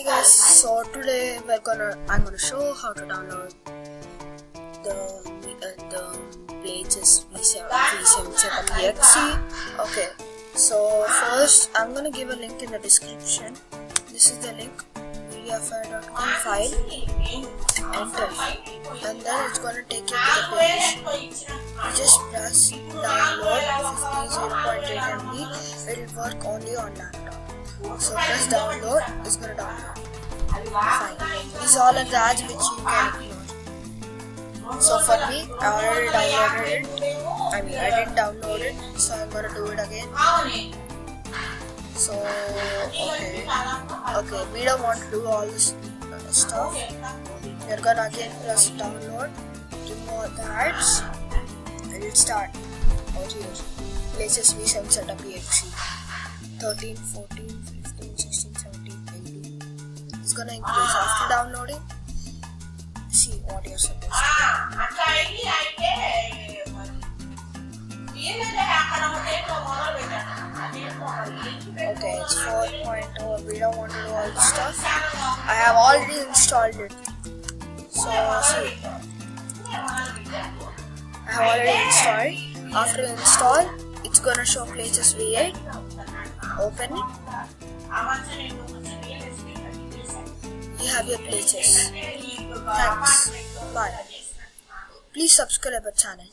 Hi guys, so today I'm gonna show how to download the ChessV8 setup.exe. Okay, so first I'm gonna give a link in the description. This is the link, mediafire.com file, enter, and then it's gonna take you to the page. You just press download 50.8 MB. It will work only on laptop. So press download, it's gonna download. Fine. These are all the ads which you can ignore. So for me, I already downloaded it. I didn't download it, so I'm gonna do it again. So okay, we don't want to do all this stuff. We're gonna again press download, remove the ads, and it'll start out here. ChessV8 setup.exe. 13, 14, 15, 16, 17, 18. It's gonna increase after downloading. See what you're supposed to do. Okay, it's 4.0. We don't want to do all this stuff. I have already installed it. So see, I have already installed. After install, it's gonna show ChessV8. Open it. You have your places. Thanks. Bye. Please subscribe our channel.